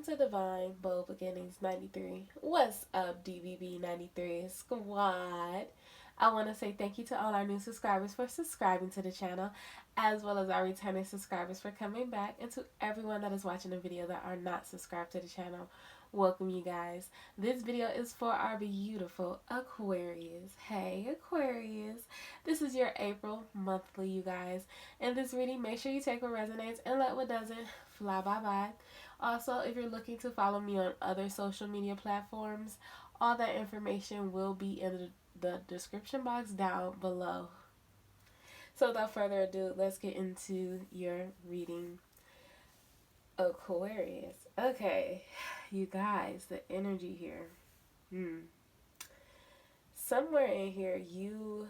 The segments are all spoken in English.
welcome to Divine Bold Beginnings 93. What's up, DBB 93 Squad? I want to say thank you to all our new subscribers for subscribing to the channel, as well as our returning subscribers for coming back, and to everyone that is watching the video that are not subscribed to the channel. Welcome, you guys. This video is for our beautiful Aquarius. Hey, Aquarius. This is your April monthly, you guys. In this reading, make sure you take what resonates and let what doesn't fly bye. Also, if you're looking to follow me on other social media platforms, all that information will be in the description box down below. So without further ado, let's get into your reading, Aquarius. Okay, you guys, the energy here. Somewhere in here, you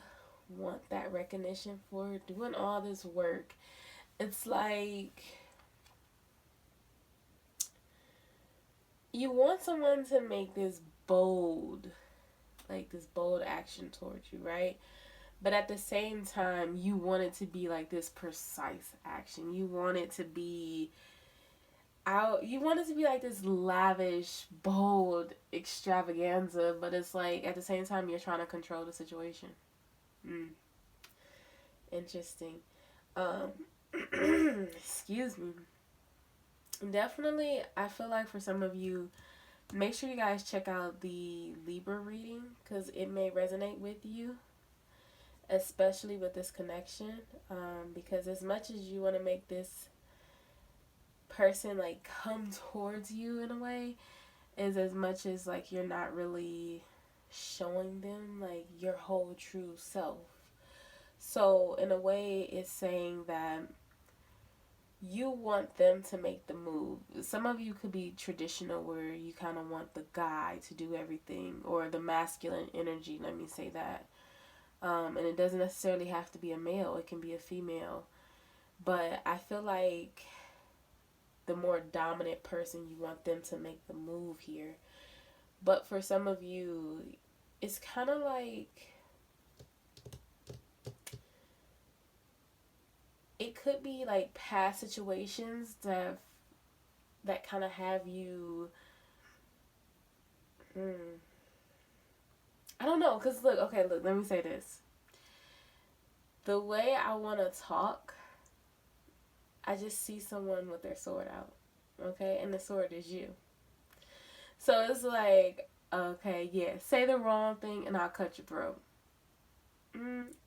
want that recognition for doing all this work. It's like you want someone to make this bold action towards you, right? But at the same time, you want it to be like this precise action. You want it to be you want it to be like this lavish, bold extravaganza, but it's like at the same time you're trying to control the situation. Interesting. Excuse me. Definitely, I feel like for some of you, make sure you guys check out the Libra reading because it may resonate with you, especially with this connection. Because as much as you want to make this person like come towards you in a way, is as much as like you're not really showing them like your whole true self. So in a way, it's saying that you want them to make the move. Some of you could be traditional where you kind of want the guy to do everything, or the masculine energy, let me say that. And it doesn't necessarily have to be a male, it can be a female. But I feel like the more dominant person, you want them to make the move here. But for some of you, it's kind of like it could be like past situations that kind of have you I don't know, because look, let me say this. The way I want to talk, I just see someone with their sword out, okay? And the sword is you. So it's like, okay, yeah, say the wrong thing and I'll cut your throat.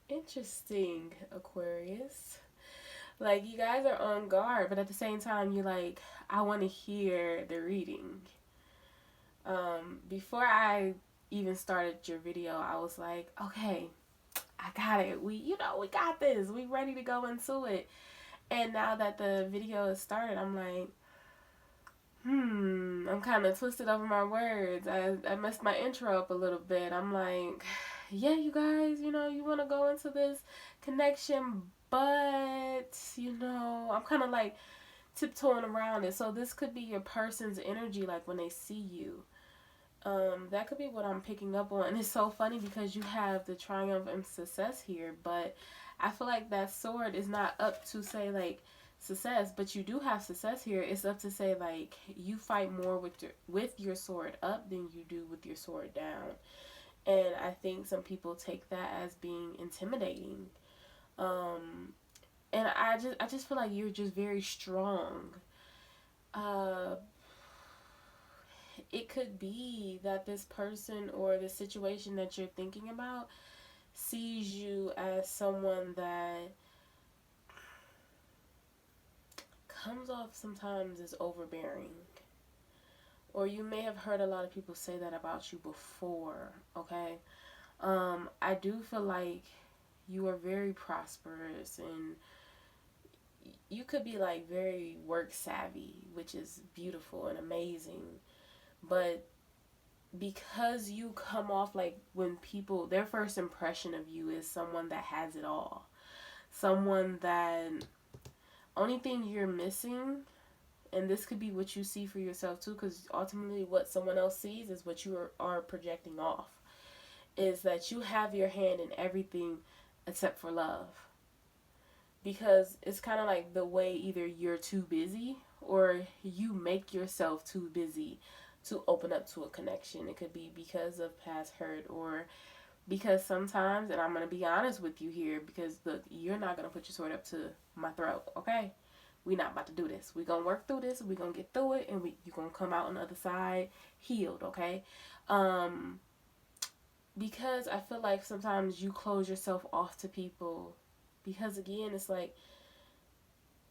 Interesting, Aquarius. Like, you guys are on guard, but at the same time, you're like, I want to hear the reading. Before I even started your video, I was like, okay, I got it. We got this. We ready to go into it. And now that the video is started, I'm like, I'm kind of twisted over my words. I messed my intro up a little bit. I'm like, yeah, you guys, you want to go into this connection, but, I'm kind of like tiptoeing around it. So this could be your person's energy, like when they see you. That could be what I'm picking up on. And it's so funny because you have the triumph and success here, but I feel like that sword is not up to say like success, but you do have success here. It's up to say like you fight more with your sword up than you do with your sword down. And I think some people take that as being intimidating. And I just feel like you're just very strong. It could be that this person or the situation that you're thinking about sees you as someone that comes off sometimes as overbearing. Or you may have heard a lot of people say that about you before, okay? I do feel like you are very prosperous and you could be like very work savvy, which is beautiful and amazing. But because you come off like when people, their first impression of you is someone that has it all. Someone that only thing you're missing, and this could be what you see for yourself too, because ultimately what someone else sees is what you are projecting off, is that you have your hand in everything except for love. because it's kind of like the way either you're too busy or you make yourself too busy to open up to a connection. It could be because of past hurt, or because sometimes, and I'm going to be honest with you here, because look, you're not going to put your sword up to my throat, okay? We're not about to do this. We're going to work through this. We're going to get through it, and you're going to come out on the other side healed, okay? Because I feel like sometimes you close yourself off to people because, again, it's like,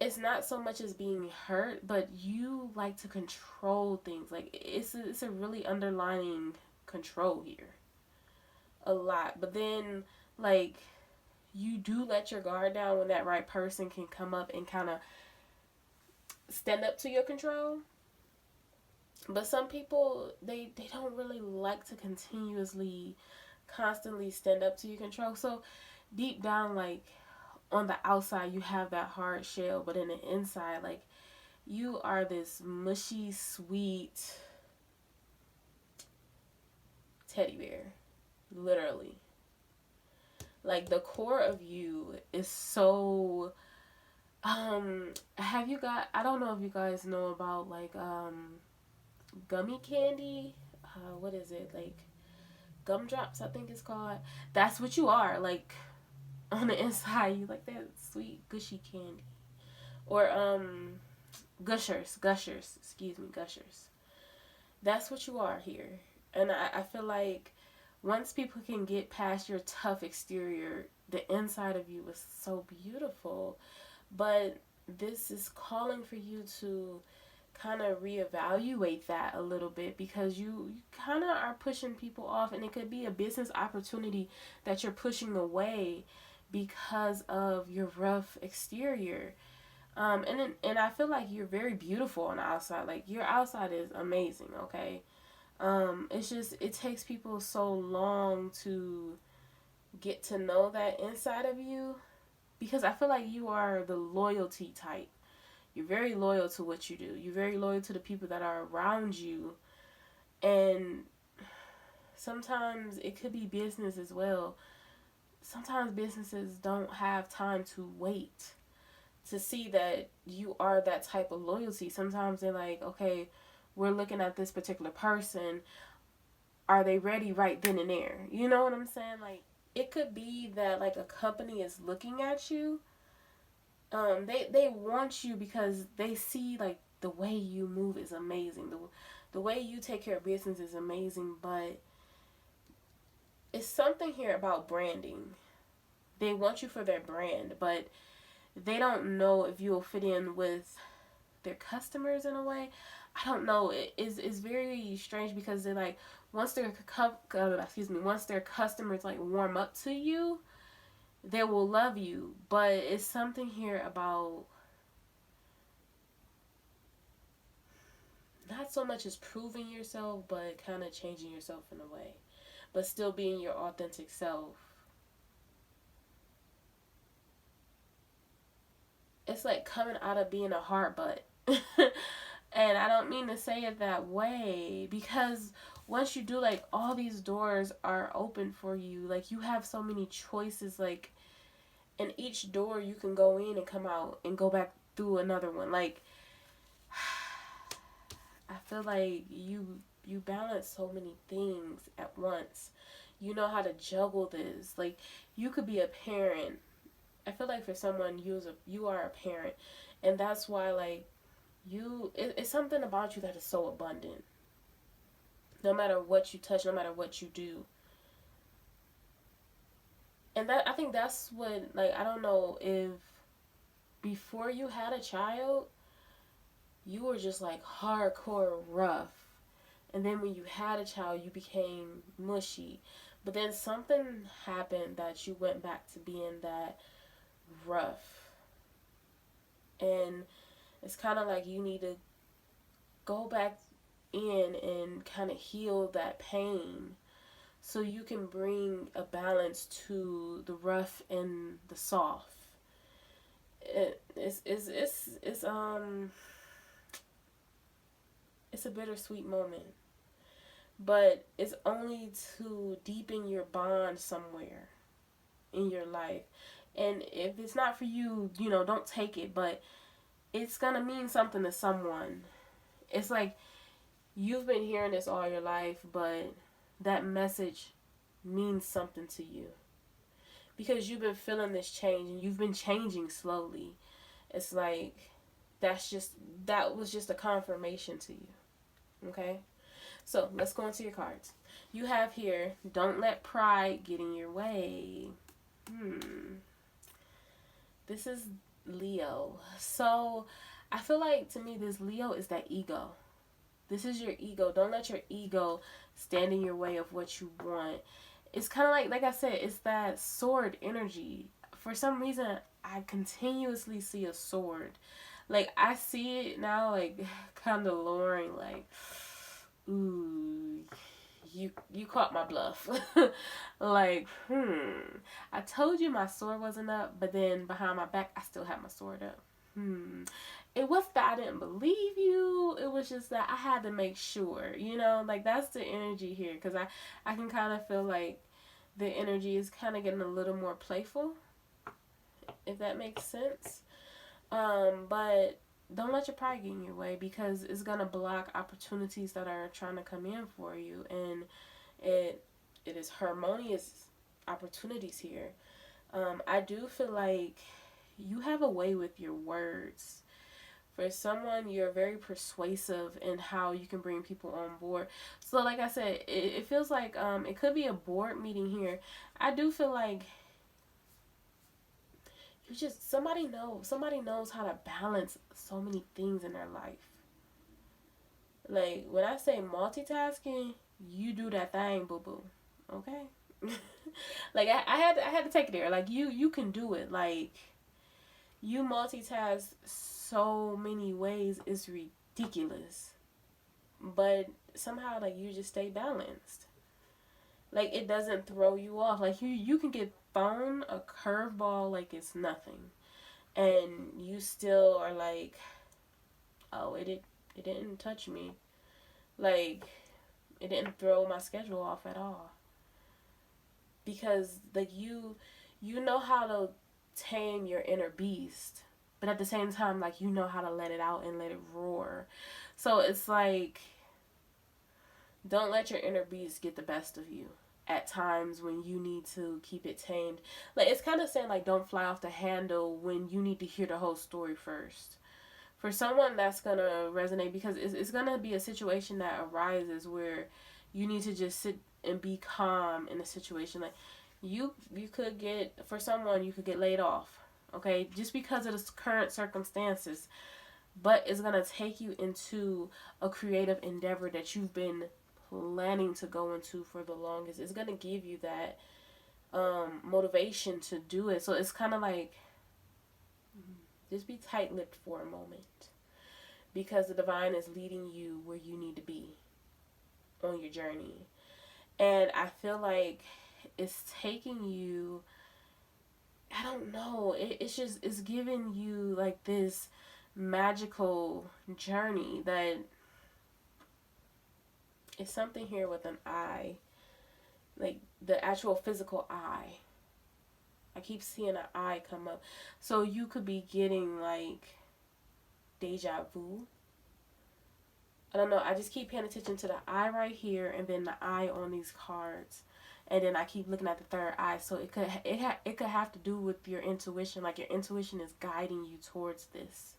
it's not so much as being hurt, but you like to control things. Like, it's a really underlining control here. A lot. But then, like, you do let your guard down when that right person can come up and kind of stand up to your control. But some people, they don't really like to constantly stand up to your control. So deep down, like, on the outside you have that hard shell, but in the inside, like, you are this mushy, sweet teddy bear. Literally. Like, the core of you is so have you got, I don't know if you guys know about, like, gummy candy, what is it, like, gumdrops, I think it's called. That's what you are. Like, on the inside, you like that sweet gushy candy. Or gushers, gushers. That's what you are here. And I feel like once people can get past your tough exterior, the inside of you is so beautiful. But this is calling for you to kind of reevaluate that a little bit, because you kind of are pushing people off, and it could be a business opportunity that you're pushing away because of your rough exterior. And I feel like you're very beautiful on the outside. Like, your outside is amazing, okay? It's just, it takes people so long to get to know that inside of you, because I feel like you are the loyalty type. You're very loyal to what you do. You're very loyal to the people that are around you. And sometimes it could be business as well. Sometimes businesses don't have time to wait to see that you are that type of loyalty. Sometimes they're like, okay, we're looking at this particular person. Are they ready right then and there? You know what I'm saying? Like, it could be that, like, a company is looking at you. They want you because they see, like, the way you move is amazing. The way you take care of business is amazing, but it's something here about branding. They want you for their brand, but they don't know if you'll fit in with their customers in a way. I don't know. It's very strange, because they're like, once their customers, like, warm up to you, they will love you. But it's something here about not so much as proving yourself, but kind of changing yourself in a way, but still being your authentic self. It's like coming out of being a hard butt. And I don't mean to say it that way, because once you do, like, all these doors are open for you. Like, you have so many choices, like, and each door you can go in and come out and go back through another one. Like, I feel like you balance so many things at once. You know how to juggle this. Like, you could be a parent. I feel like for someone, you are a parent, and that's why, like, it's something about you that is so abundant. No matter what you touch, no matter what you do. And that, I think that's what, like, I don't know if before you had a child, you were just, like, hardcore rough. And then when you had a child, you became mushy. But then something happened that you went back to being that rough. And it's kind of like you need to go back in and kind of heal that pain, so you can bring a balance to the rough and the soft. It's a bittersweet moment, but it's only to deepen your bond somewhere in your life. And if it's not for you, you know, don't take it. But it's going to mean something to someone. It's like you've been hearing this all your life, but that message means something to you. Because you've been feeling this change and you've been changing slowly. It's like that was just a confirmation to you. Okay? So let's go into your cards. You have here, don't let pride get in your way. This is Leo. So I feel like to me this Leo is that ego. This is your ego. Don't let your ego stand in your way of what you want. It's kind of like I said, it's that sword energy. For some reason, I continuously see a sword. Like, I see it now, like, kind of lowering, like, ooh, you caught my bluff. Like, I told you my sword wasn't up, but then behind my back, I still had my sword up. It was that I didn't believe you. It was just that I had to make sure, you know, like that's the energy here. Because I can kind of feel like the energy is kind of getting a little more playful, if that makes sense. But don't let your pride get in your way, because it's going to block opportunities that are trying to come in for you. And it is harmonious opportunities here. I do feel like you have a way with your words. For someone, you're very persuasive in how you can bring people on board. So like I said, it feels like it could be a board meeting here. I do feel like somebody knows how to balance so many things in their life. Like when I say multitasking, you do that thing, boo boo. Okay? Like I had to take it there. Like you can do it. Like you multitask so many ways, it's ridiculous. But somehow, like, you just stay balanced. Like, it doesn't throw you off. Like, you can get thrown a curveball like it's nothing. And you still are like, oh, it didn't touch me. Like, it didn't throw my schedule off at all. Because, like, you know how to tame your inner beast, but at the same time, like, you know how to let it out and let it roar. So it's like, don't let your inner beast get the best of you at times when you need to keep it tamed. Like, it's kind of saying, like, don't fly off the handle when you need to hear the whole story first. For someone, that's going to resonate, because it's going to be a situation that arises where you need to just sit and be calm in a situation. Like, you could get, for someone, you could get laid off, okay, just because of the current circumstances, but it's going to take you into a creative endeavor that you've been planning to go into for the longest. It's going to give you that motivation to do it. So it's kind of like, just be tight-lipped for a moment, because the divine is leading you where you need to be on your journey. And I feel like it's taking you, I don't know, it's giving you like this magical journey that is something here with an eye, like the actual physical eye. I keep seeing an eye come up. So you could be getting like deja vu. I don't know. I just keep paying attention to the eye right here, and then the eye on these cards, and then I keep looking at the third eye. So it could have to do with your intuition. Like your intuition is guiding you towards this.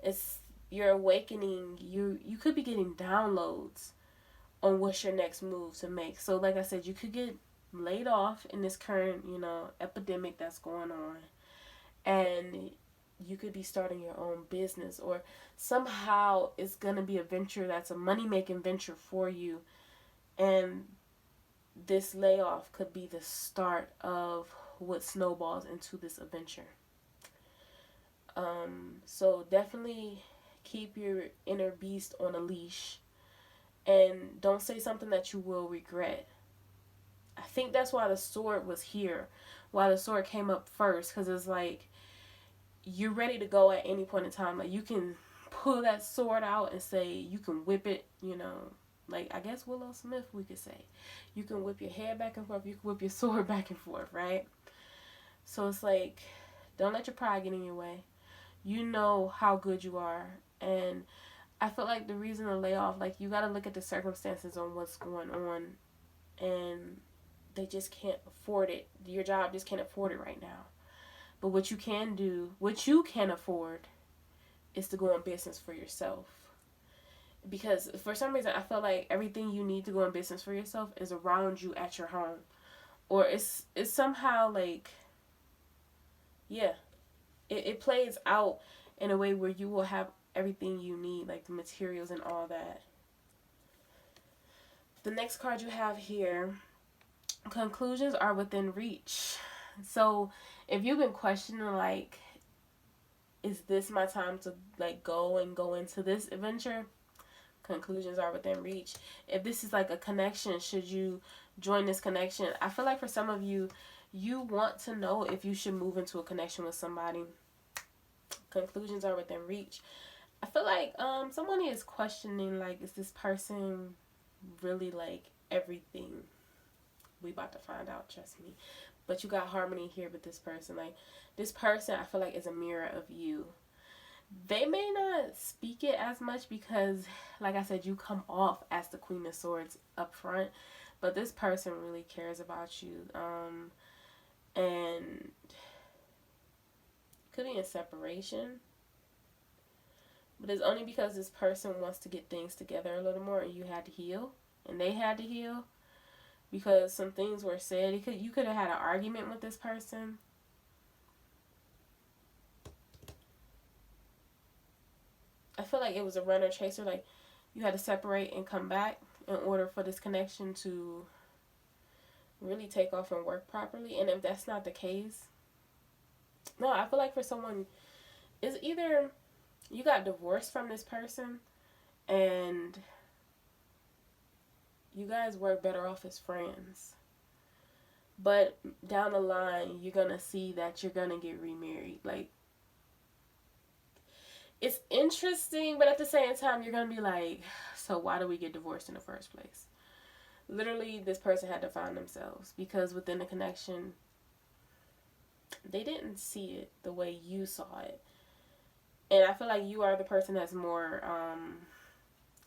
It's you're awakening. You could be getting downloads on what's your next move to make. So like I said, you could get laid off in this current, epidemic that's going on, and you could be starting your own business, or somehow it's going to be a venture that's a money-making venture for you, and this layoff could be the start of what snowballs into this adventure. So definitely keep your inner beast on a leash, and don't say something that you will regret. I think that's why the sword was here, why the sword came up first, because it's like, you're ready to go at any point in time. Like, you can pull that sword out and say, you can whip it, like, I guess Willow Smith, we could say. You can whip your hair back and forth, you can whip your sword back and forth, right? So it's like, don't let your pride get in your way. You know how good you are. And I feel like the reason to lay off, like, you got to look at the circumstances on what's going on. And they just can't afford it. Your job just can't afford it right now. But what you can do, what you can afford, is to go in business for yourself. Because for some reason, I feel like everything you need to go in business for yourself is around you at your home. Or it's somehow like, yeah, it plays out in a way where you will have everything you need, like the materials and all that. The next card you have here, conclusions are within reach. So if you've been questioning, like, is this my time to, like, go into this adventure? Conclusions are within reach. If this is like a connection, should you join this connection? I feel like for some of you, you want to know if you should move into a connection with somebody. Conclusions are within reach. I feel like someone is questioning, like, is this person really like everything? We about to find out, trust me. But you got harmony here with this person. Like, this person, I feel like, is a mirror of you. They may not speak it as much because, like I said, you come off as the Queen of Swords up front. But this person really cares about you. And could be in separation. But it's only because this person wants to get things together a little more and you had to heal. And they had to heal. Because some things were said. You could have had an argument with this person. I feel like it was a runner chaser. Like, you had to separate and come back in order for this connection to really take off and work properly. And if that's not the case, no, I feel like for someone, it's either you got divorced from this person and you guys work better off as friends. But down the line, you're going to see that you're going to get remarried. Like, it's interesting, but at the same time, you're going to be like, so why do we get divorced in the first place? Literally, this person had to find themselves because within the connection, they didn't see it the way you saw it. And I feel like you are the person that's more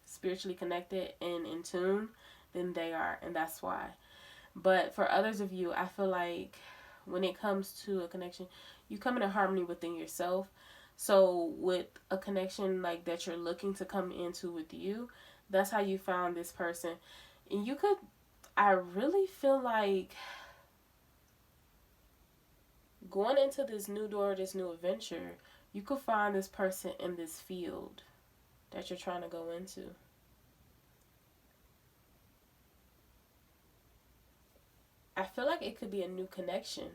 spiritually connected and in tune than they are, and that's why. But for others of you, I feel like when it comes to a connection, you come in harmony within yourself. So with a connection like that you're looking to come into with you, that's how you found this person. And you could, I really feel like going into this new door, this new adventure, you could find this person in this field that you're trying to go into. I feel like it could be a new connection.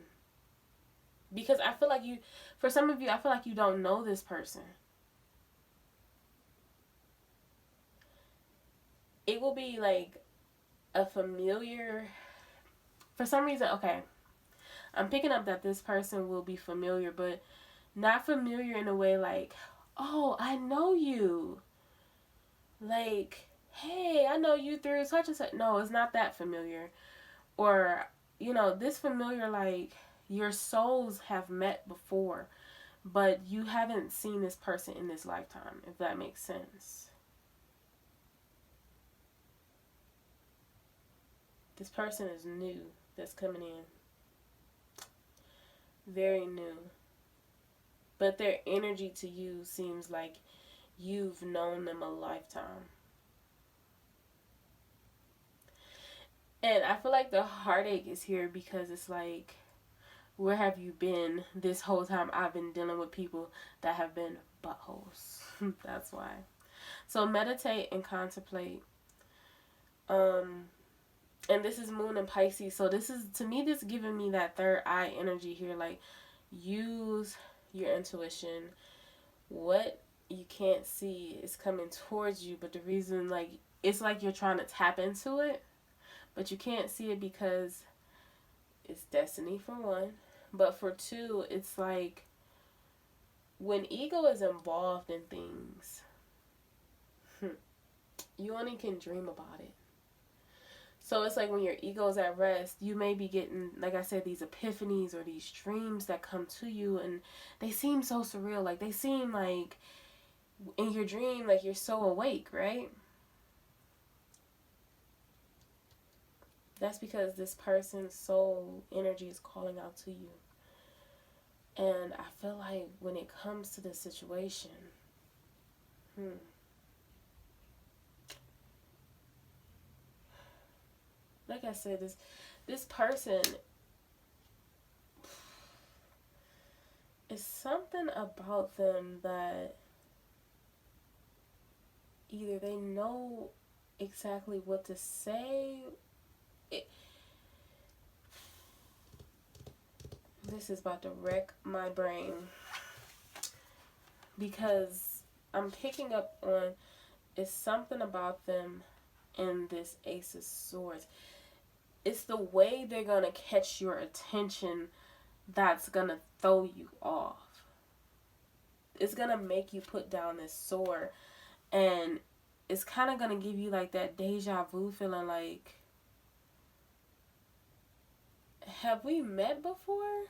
Because I feel like you, for some of you, I feel like you don't know this person. It will be like a familiar, for some reason, okay, I'm picking up that this person will be familiar, but not familiar in a way like, oh, I know you. Like, hey, I know you through such and such. No, it's not that familiar. Or, you know, this familiar, like, your souls have met before, but you haven't seen this person in this lifetime, if that makes sense. This person is new that's coming in. Very new. But their energy to you seems like you've known them a lifetime. And I feel like the heartache is here because it's like, where have you been this whole time? I've been dealing with people that have been buttholes. That's why. So meditate and contemplate. And this is Moon and Pisces. So this is, to me, this is giving me that third eye energy here. Like, use your intuition. What you can't see is coming towards you. But the reason, like, it's like you're trying to tap into it. But you can't see it because it's destiny, for one. But for two, it's like when ego is involved in things, you only can dream about it. So it's like when your ego's at rest, you may be getting, like I said, these epiphanies or these dreams that come to you, and they seem so surreal. Like, they seem like in your dream, like you're so awake, right? That's because this person's soul energy is calling out to you. And I feel like when it comes to this situation, like I said, this person, is something about them that either they know exactly what to say. This is about to wreck my brain, because I'm picking up on, it's something about them in this Ace of Swords. It's the way they're going to catch your attention that's going to throw you off. It's going to make you put down this sword, and it's kind of going to give you like that deja vu feeling, like, have we met before?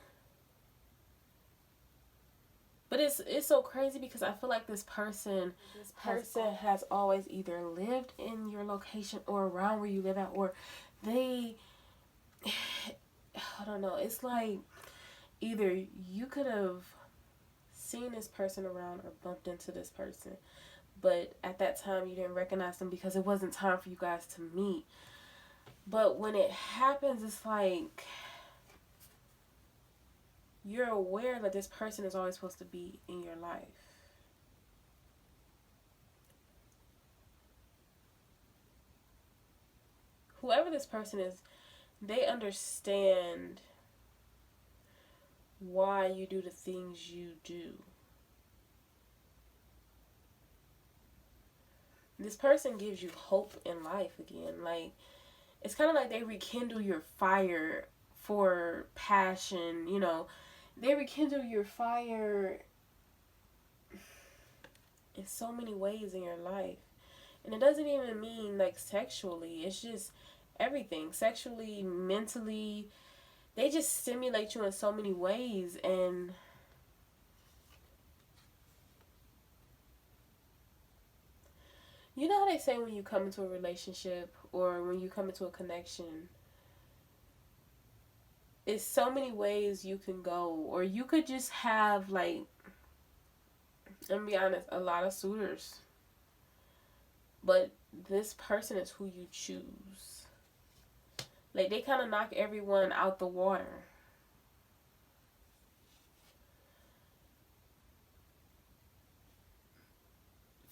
But it's so crazy, because I feel like this person has always either lived in your location or around where you live at, or they, I don't know, it's like either you could have seen this person around or bumped into this person, but at that time you didn't recognize them because it wasn't time for you guys to meet. But when it happens, it's like you're aware that this person is always supposed to be in your life. Whoever this person is, they understand why you do the things you do. This person gives you hope in life again. Like, it's kind of like they rekindle your fire for passion, you know. They rekindle your fire in so many ways in your life. And it doesn't even mean like sexually. It's just everything. Sexually, mentally. They just stimulate you in so many ways. And you know how they say when you come into a relationship or when you come into a connection, it's so many ways you can go. Or you could just have, like, let me be honest, a lot of suitors. But this person is who you choose. Like, they kind of knock everyone out the water.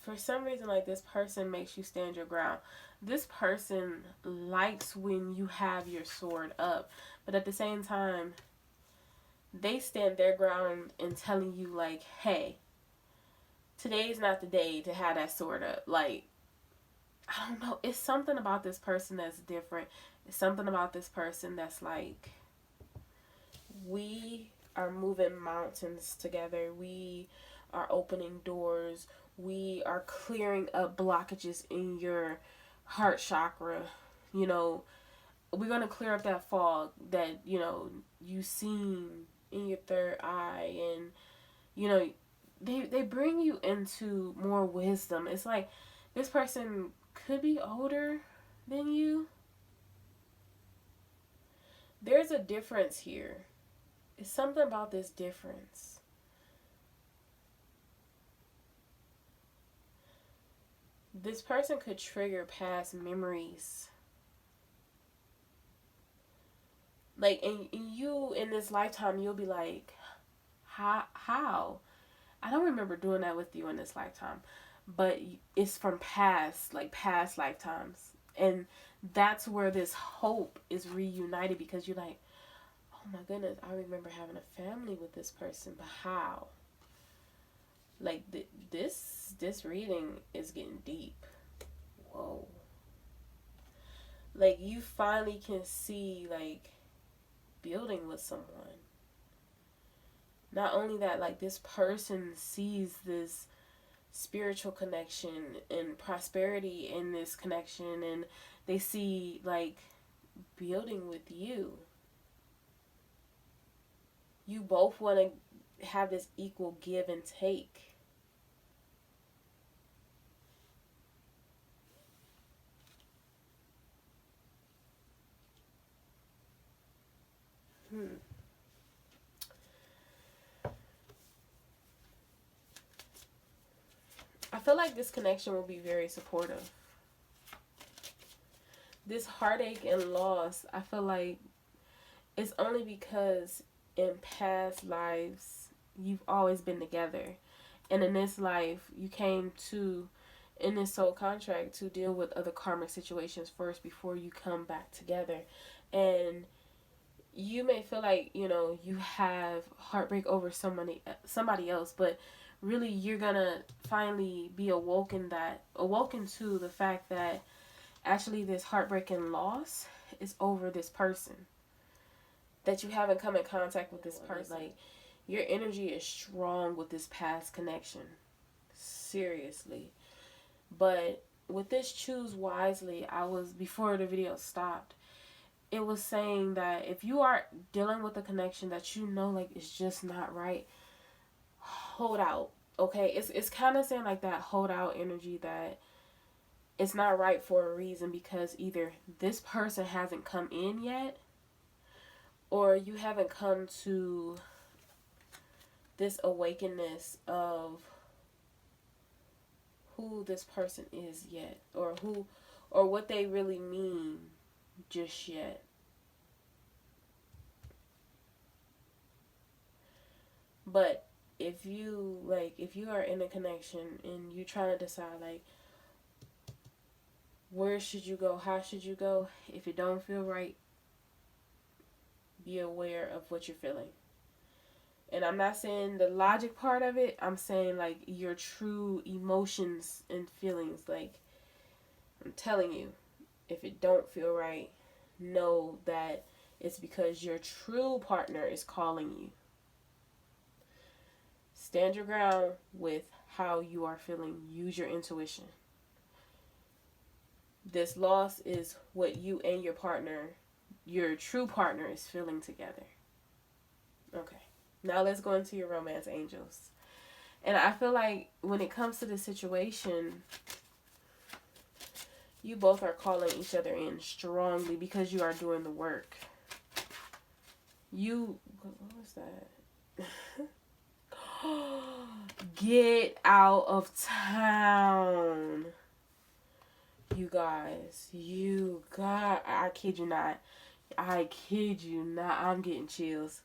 For some reason, like, this person makes you stand your ground. This person likes when you have your sword up. But at the same time, they stand their ground in telling you, like, hey, today's not the day to have that sword up. Like, I don't know. It's something about this person that's different. It's something about this person that's like, we are moving mountains together. We are opening doors. We are clearing up blockages in your heart chakra. You know, we're going to clear up that fog that, you know, you seen in your third eye. And, you know, they bring you into more wisdom. It's like this person could be older than you. There's a difference here. It's something about this difference. This person could trigger past memories. Like, and you in this lifetime, you'll be like, how? I don't remember doing that with you in this lifetime. But it's from past lifetimes. And that's where this hope is reunited, because you're like, oh my goodness, I remember having a family with this person, but how? Like, this reading is getting deep. Whoa. Like, you finally can see, like, building with someone. Not only that, like, this person sees this spiritual connection and prosperity in this connection, and they see, like, building with you. You both want to have this equal give and take. I feel like this connection will be very supportive. This heartache and loss, I feel like it's only because in past lives you've always been together. And in this life, you came to, in this soul contract, to deal with other karmic situations first before you come back together. And you may feel like, you know, you have heartbreak over somebody else, but really you're gonna finally be awoken to the fact that actually this heartbreak and loss is over this person, that you haven't come in contact with this person. Like, your energy is strong with this past connection, seriously. But with this choose wisely, I was, before the video stopped, it was saying that if you are dealing with a connection that you know, like, it's just not right, hold out. Okay, it's kind of saying like that hold out energy, that it's not right for a reason, because either this person hasn't come in yet, or you haven't come to this awakeness of who this person is yet, or what they really mean just yet. But if you are in a connection and you trying to decide, like, where should you go, how should you go, if it don't feel right, be aware of what you're feeling. And I'm not saying the logic part of it, I'm saying like your true emotions and feelings. Like, I'm telling you, if it don't feel right, know that it's because your true partner is calling you. Stand your ground with how you are feeling. Use your intuition. This loss is what you and your partner, your true partner, is feeling together. Okay. Now let's go into your romance angels. And I feel like when it comes to this situation, you both are calling each other in strongly because you are doing the work. What was that? Get out of town. You guys, I kid you not. I'm getting chills.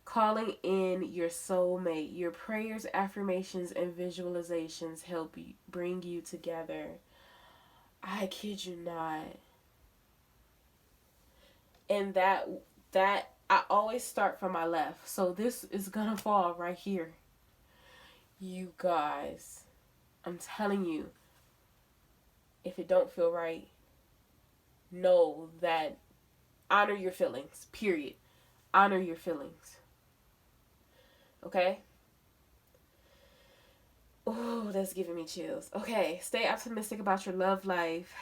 Calling in your soulmate. Your prayers, affirmations, and visualizations help you bring you together. I kid you not. And that I always start from my left. So this is gonna fall right here. You guys, I'm telling you, if it don't feel right, know that, honor your feelings, period. Honor your feelings. Okay? Oh, that's giving me chills. Okay, stay optimistic about your love life.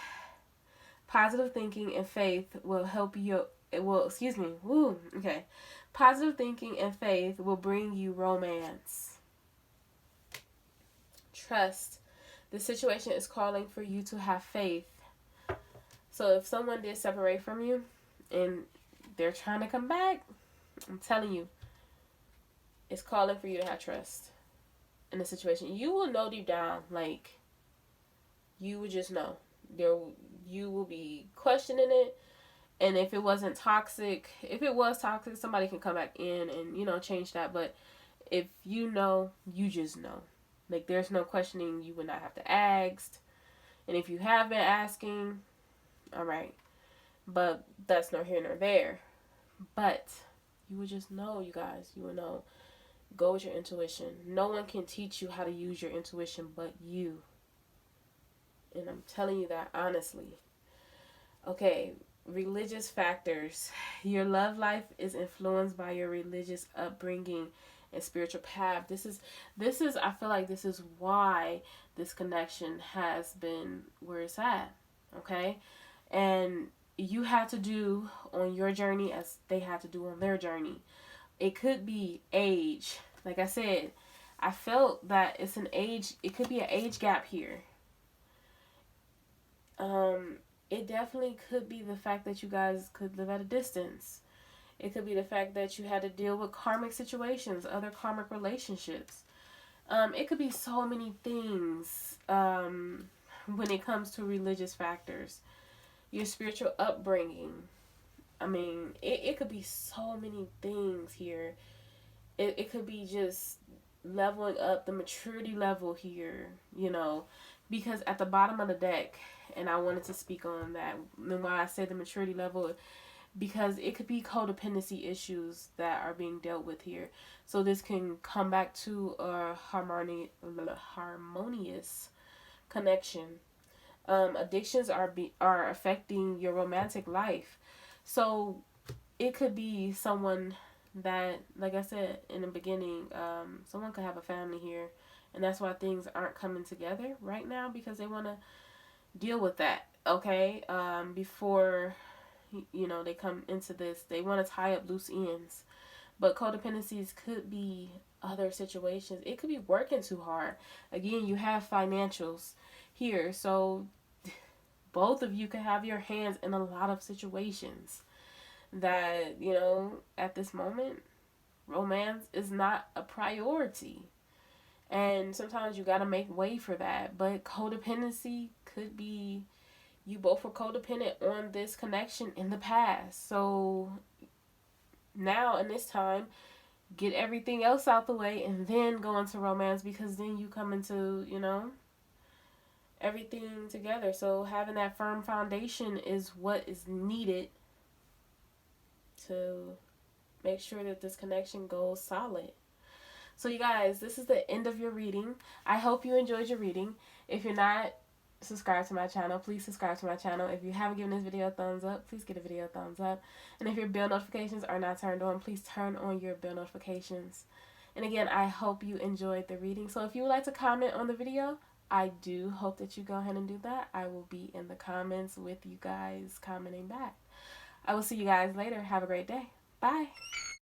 Positive thinking and faith will help you. Okay. Positive thinking and faith will bring you romance. Trust. The situation is calling for you to have faith. So if someone did separate from you and they're trying to come back, I'm telling you, it's calling for you to have trust in the situation. You will know deep down, like, you would just know. You will be questioning it. And if it wasn't toxic, if it was toxic, somebody can come back in and, you know, change that. But if you know, you just know. Like, there's no questioning. You would not have to ask. And if you have been asking, all right. But that's nor here nor there. But you would just know, you guys. You would know. Go with your intuition. No one can teach you how to use your intuition but you. And I'm telling you that honestly. Okay, religious factors. Your love life is influenced by your religious upbringing and spiritual path. This is I feel like this is why this connection has been where it's at. Okay? And you have to do on your journey as they have to do on their journey. It could be age. Like I said, I felt that it's an age, it could be an age gap here. It definitely could be the fact that you guys could live at a distance. It could be the fact that you had to deal with karmic situations, other karmic relationships. It could be so many things when it comes to religious factors. Your spiritual upbringing. I mean, it could be so many things here. It could be just leveling up the maturity level here, you know, because at the bottom of the deck, and I wanted to speak on that, and why I said the maturity level, because it could be codependency issues that are being dealt with here. So this can come back to a harmonious connection. Addictions are affecting your romantic life. So it could be someone that, like I said in the beginning, someone could have a family here, and that's why things aren't coming together right now, because they want to deal with that, okay? Before, you know, they come into this, they want to tie up loose ends. But codependencies could be other situations. It could be working too hard. Again, you have financials here, so both of you could have your hands in a lot of situations that, you know, at this moment, romance is not a priority. And sometimes you got to make way for that. But codependency could be you both were codependent on this connection in the past. So now in this time, get everything else out the way and then go into romance, because then you come into, you know, everything together. So having that firm foundation is what is needed to make sure that this connection goes solid. So you guys, this is the end of your reading. I hope you enjoyed your reading. If you're not subscribed to my channel, please subscribe to my channel. If you haven't given this video a thumbs up, please give the video a thumbs up. And if your bell notifications are not turned on, please turn on your bell notifications. And again, I hope you enjoyed the reading. So if you would like to comment on the video, I do hope that you go ahead and do that. I will be in the comments with you guys commenting back. I will see you guys later. Have a great day. Bye.